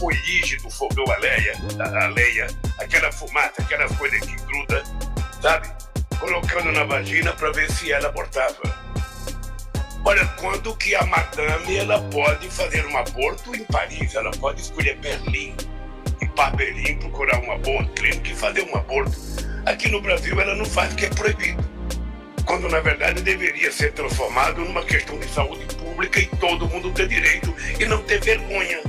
foi rígido o fogão a lenha, aquela fumaça, aquelas coisas que grudam, sabe? Colocando na vagina para ver se ela abortava. Olha, quando que a madame ela pode fazer um aborto em Paris, ela pode escolher Berlim, ir para Berlim, procurar uma boa clínica e fazer um aborto. Aqui no Brasil ela não faz porque é proibido. Quando na verdade deveria ser transformado numa questão de saúde pública e todo mundo ter direito e não ter vergonha.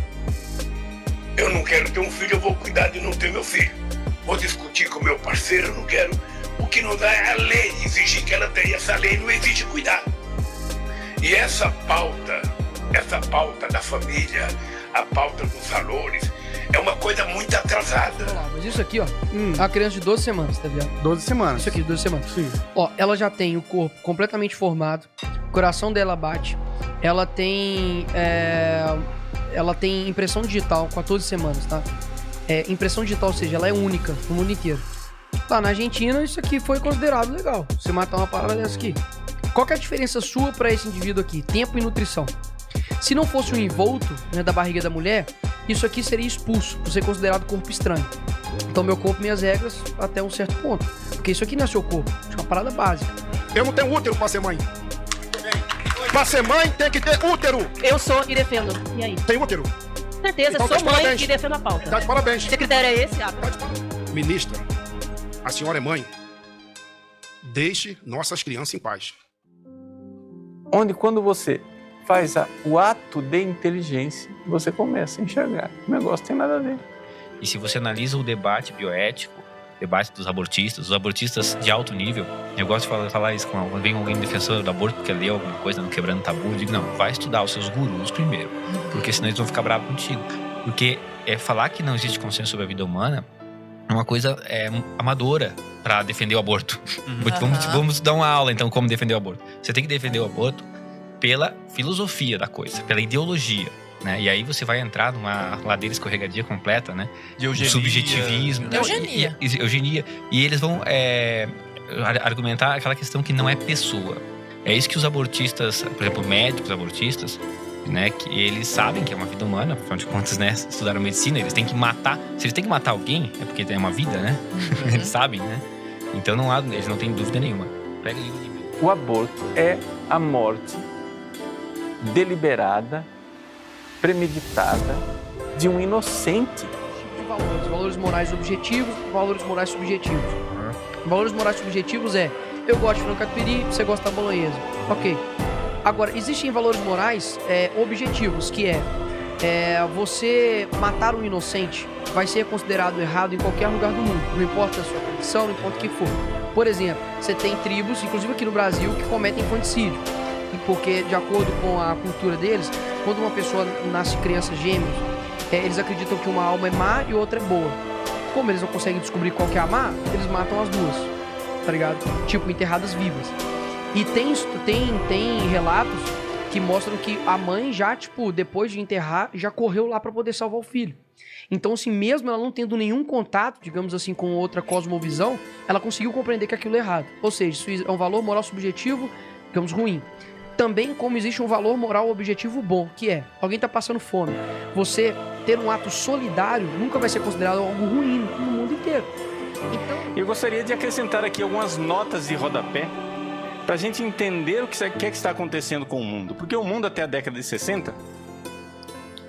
Eu não quero ter um filho, eu vou cuidar de não ter meu filho. Vou discutir com meu parceiro, eu não quero. O que não dá é a lei exigir que ela tenha, essa lei não exige cuidar. E essa pauta da família, a pauta dos valores, é uma coisa muito atrasada. Mas isso aqui, ó, é uma criança de 12 semanas, tá ligado? 12 semanas. Isso aqui, 12 semanas. Sim. Ó, ela já tem o corpo completamente formado, o coração dela bate, ela tem impressão digital, 14 semanas, tá? Impressão digital, ou seja, ela é única no mundo inteiro. Lá na Argentina, isso aqui foi considerado legal, você matar uma parada dessa aqui. Qual que é a diferença sua pra esse indivíduo aqui? Tempo e nutrição. Se não fosse um envolto, né, da barriga da mulher, isso aqui seria expulso, por ser considerado corpo estranho. Então meu corpo, minhas regras, até um certo ponto. Porque isso aqui não é seu corpo, isso é uma parada básica. Eu não tenho útero pra ser mãe. Pra ser mãe tem que ter útero. Eu sou e defendo. E aí? Tem útero. Certeza, Então, sou tá de mãe parabéns. e defendo a pauta. Tá de parabéns. Se critério é esse, abre. Ministra, a senhora é mãe. Deixe nossas crianças em paz. Onde quando você faz o ato de inteligência, você começa a enxergar. O negócio tem nada a ver. E se você analisa o debate bioético, debate dos abortistas, os abortistas de alto nível, eu gosto de falar isso quando vem alguém defensor do aborto porque leu alguma coisa, não quebrando tabu, eu digo, não, vai estudar os seus gurus primeiro, porque senão eles vão ficar bravos contigo. Porque falar que não existe consenso sobre a vida humana é uma coisa amadora para defender o aborto. Vamos dar uma aula, então, como defender o aborto. Você tem que defender o aborto pela filosofia da coisa, pela ideologia, né? E aí você vai entrar numa ladeira escorregadia completa, né? De eugenia. Subjetivismo. Eugenia. Eugenia. E eles vão argumentar aquela questão que não é pessoa. É isso que os abortistas, por exemplo, médicos abortistas, né? Que eles sabem que é uma vida humana, afinal de contas, né? Estudaram medicina, eles têm que matar. Se eles têm que matar alguém, é porque tem uma vida, né? Eles sabem, né? Então eles não têm dúvida nenhuma. Pega o livro de mim. O aborto é a morte deliberada, premeditada de um inocente. Valores morais objetivos, valores morais subjetivos. Valores morais subjetivos eu gosto de frango catupiry, você gosta da bolonhesa. Ok. Agora, existem valores morais objetivos, que você matar um inocente vai ser considerado errado em qualquer lugar do mundo. Não importa a sua condição, não importa o que for. Por exemplo, você tem tribos, inclusive aqui no Brasil, que cometem infanticídio. Porque, de acordo com a cultura deles, quando uma pessoa nasce crianças gêmeos, eles acreditam que uma alma é má e outra é boa. Como eles não conseguem descobrir qual que é a má, eles matam as duas, tá ligado? Tipo, enterradas vivas. E tem relatos que mostram que a mãe já, depois de enterrar, já correu lá pra poder salvar o filho. Então, assim, mesmo ela não tendo nenhum contato, digamos assim, com outra cosmovisão, ela conseguiu compreender que aquilo é errado. Ou seja, isso é um valor moral subjetivo, digamos, ruim. Também como existe um valor moral objetivo bom, que alguém tá passando fome. Você ter um ato solidário nunca vai ser considerado algo ruim no mundo inteiro. Então, eu gostaria de acrescentar aqui algumas notas de rodapé para a gente entender o que é que está acontecendo com o mundo. Porque o mundo até a década de 60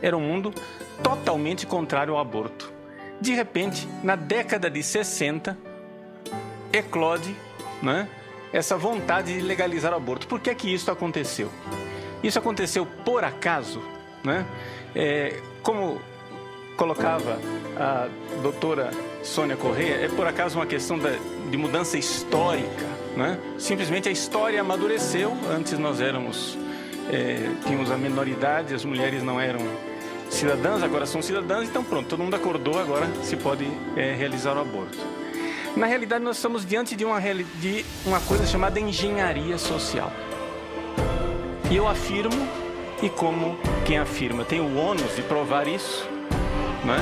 era um mundo totalmente contrário ao aborto. De repente, na década de 60, eclode, né, essa vontade de legalizar o aborto. Por que isso aconteceu? Isso aconteceu por acaso, né? Como colocava a doutora Sônia Correia, é por acaso uma questão de mudança histórica, né? Simplesmente a história amadureceu. Antes nós tínhamos a menoridade, as mulheres não eram cidadãs, agora são cidadãs, então pronto, todo mundo acordou, agora se pode realizar o aborto. Na realidade, nós estamos diante de uma coisa chamada engenharia social. E eu afirmo, e como quem afirma tem o ônus de provar isso, né?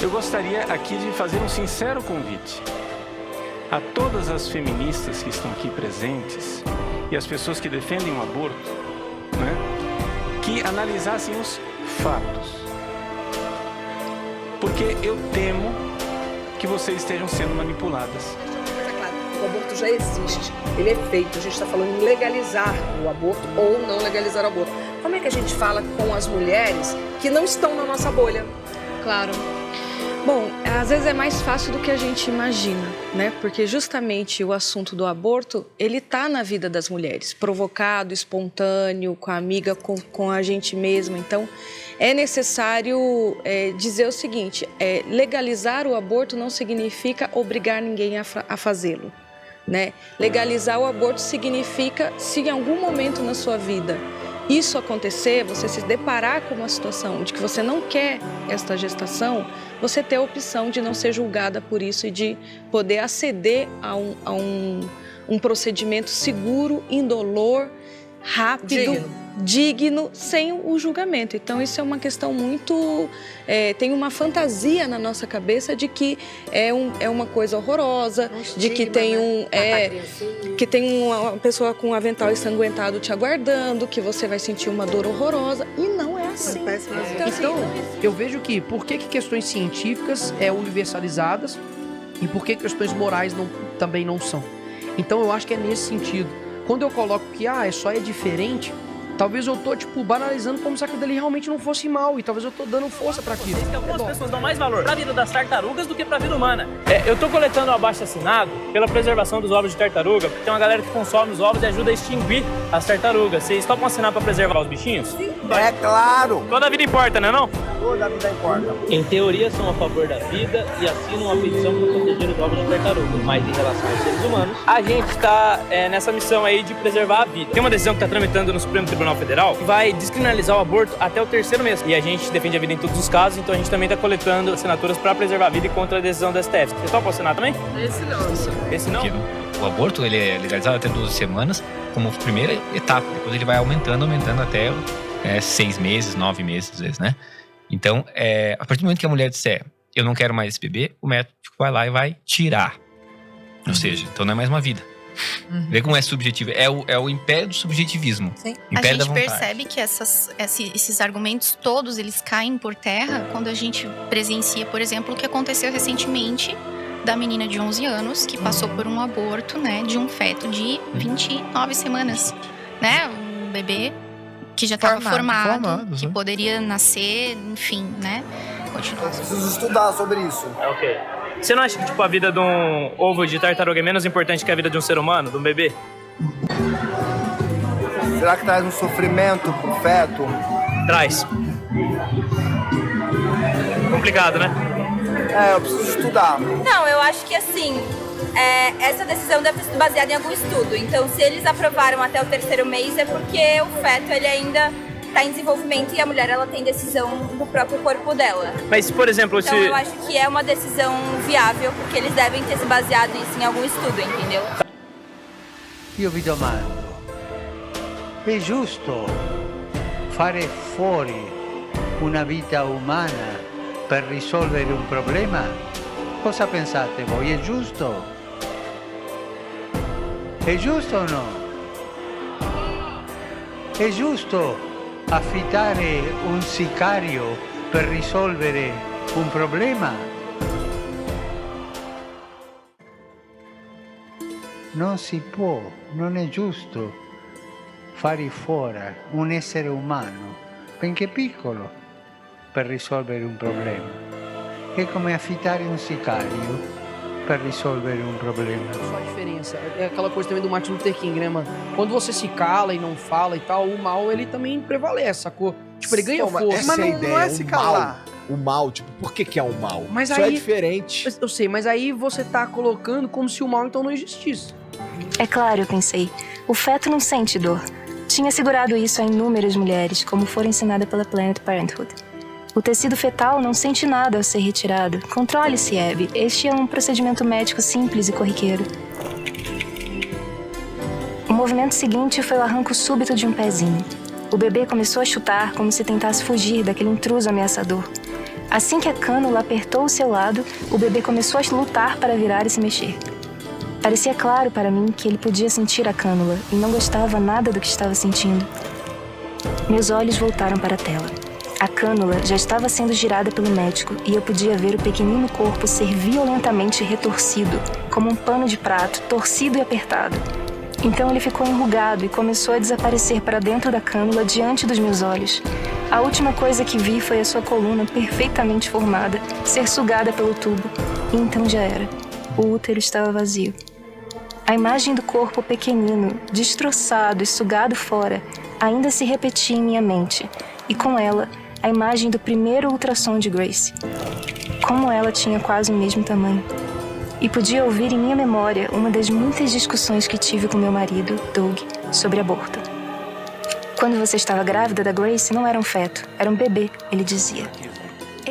Eu gostaria aqui de fazer um sincero convite a todas as feministas que estão aqui presentes e as pessoas que defendem o aborto, né, que analisassem os fatos. porque eu temo que vocês estejam sendo manipuladas. Mas é claro, o aborto já existe, ele é feito. A gente está falando em legalizar o aborto ou não legalizar o aborto. Como é que a gente fala com as mulheres que não estão na nossa bolha? Claro. Bom, às vezes é mais fácil do que a gente imagina, né? Porque justamente o assunto do aborto, ele tá na vida das mulheres, provocado, espontâneo, com a amiga, com a gente mesma. Então, é necessário dizer o seguinte, legalizar o aborto não significa obrigar ninguém a fazê-lo, né? Legalizar o aborto significa, se em algum momento na sua vida isso acontecer, você se deparar com uma situação de que você não quer esta gestação, você ter a opção de não ser julgada por isso e de poder aceder a um procedimento seguro, indolor, rápido, digno, sem o julgamento. Então, isso é uma questão muito... tem uma fantasia na nossa cabeça de que é uma coisa horrorosa, de que tem que tem uma pessoa com um avental ensanguentado te aguardando, que você vai sentir uma dor horrorosa, e não é assim. Então, eu vejo que por que questões científicas universalizadas e por que questões morais também não são. Então, eu acho que é nesse sentido. Quando eu coloco que é diferente, talvez eu tô, banalizando como se aquilo dele realmente não fosse mal. E talvez eu tô dando força pra aquilo. Algumas pessoas dão mais valor pra vida das tartarugas do que pra vida humana. Eu tô coletando um abaixo-assinado pela preservação dos ovos de tartaruga, porque tem uma galera que consome os ovos e ajuda a extinguir as tartarugas. Vocês topam assinar pra preservar os bichinhos? Sim. É claro! Toda a vida importa, né não? Toda a vida importa. Em teoria, são a favor da vida e assinam uma petição para proteger os ovos de tartaruga. Mas em relação aos seres humanos, a gente está nessa missão aí de preservar a vida. Tem uma decisão que está tramitando no Supremo Tribunal Federal que vai descriminalizar o aborto até o 3º mês. E a gente defende a vida em todos os casos, então a gente também está coletando assinaturas para preservar a vida e contra a decisão da STF. Você topa assinar também? Esse não. Esse não? O aborto ele é legalizado até 12 semanas como primeira etapa. Depois ele vai aumentando até 6 meses, 9 meses às vezes, né? Então, a partir do momento que a mulher disser eu não quero mais esse bebê, o médico vai lá e vai tirar. Ou seja, então não é mais uma vida. Vê como é subjetivo. É o império do subjetivismo. Sim. Império A da gente vontade. percebe que esses argumentos todos, eles caem por terra quando a gente presencia, por exemplo, o que aconteceu recentemente da menina de 11 anos que passou por um aborto, né, de um feto de 29 semanas, né, um bebê que já estava formado, que poderia nascer, enfim, né, continuar. Preciso estudar sobre isso. Ok. Você não acha que a vida de um ovo de tartaruga é menos importante que a vida de um ser humano, de um bebê? Será que traz um sofrimento pro feto? Traz. Complicado, né? Eu preciso estudar. Não, eu acho que assim, essa decisão deve ter sido baseada em algum estudo. Então, se eles aprovaram até o 3º mês, é porque o feto ele ainda está em desenvolvimento e a mulher ela tem decisão do próprio corpo dela. Mas, por exemplo, então, eu acho que é uma decisão viável, porque eles devem ter se baseado isso em algum estudo, entendeu? Io vi domando, è giusto fare fuori una vita umana per risolvere un problema? Cosa pensate voi? È giusto? È giusto o no? È giusto affittare un sicario per risolvere un problema? Non si può, non è giusto fare fuori un essere umano, benché piccolo, per risolvere un problema. È come affittare un sicario per risolvere um problema. Só a diferença. É aquela coisa também do Martin Luther King, né, mano? Quando você se cala e não fala e tal, o mal, ele também prevalece, sacou? Tipo, ele ganha força. Mas não é se calar. O mal, por que é o mal? Mas isso aí, é diferente. Eu sei, mas aí você tá colocando como se o mal então não existisse. É claro, eu pensei. O feto não sente dor. Tinha segurado isso a inúmeras mulheres, como for ensinada pela Planned Parenthood. O tecido fetal não sente nada ao ser retirado. Controle-se, Abby. Este é um procedimento médico simples e corriqueiro. O movimento seguinte foi o arranco súbito de um pezinho. O bebê começou a chutar como se tentasse fugir daquele intruso ameaçador. Assim que a cânula apertou o seu lado, o bebê começou a lutar para virar e se mexer. Parecia claro para mim que ele podia sentir a cânula e não gostava nada do que estava sentindo. Meus olhos voltaram para a tela. A cânula já estava sendo girada pelo médico e eu podia ver o pequenino corpo ser violentamente retorcido, como um pano de prato, torcido e apertado. Então ele ficou enrugado e começou a desaparecer para dentro da cânula diante dos meus olhos. A última coisa que vi foi a sua coluna perfeitamente formada, ser sugada pelo tubo. E então já era. O útero estava vazio. A imagem do corpo pequenino, destroçado e sugado fora, ainda se repetia em minha mente. E com ela, a imagem do primeiro ultrassom de Grace. Como ela tinha quase o mesmo tamanho. E podia ouvir em minha memória uma das muitas discussões que tive com meu marido, Doug, sobre aborto. Quando você estava grávida da Grace, não era um feto, era um bebê, ele dizia.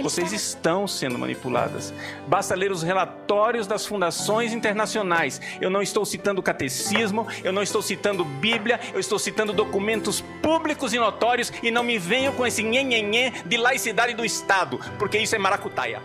Vocês estão sendo manipuladas. Basta ler os relatórios das fundações internacionais. Eu não estou citando catecismo, eu não estou citando Bíblia, eu estou citando documentos públicos e notórios, e não me venham com esse nhenhenhê de laicidade do Estado, porque isso é maracutaia.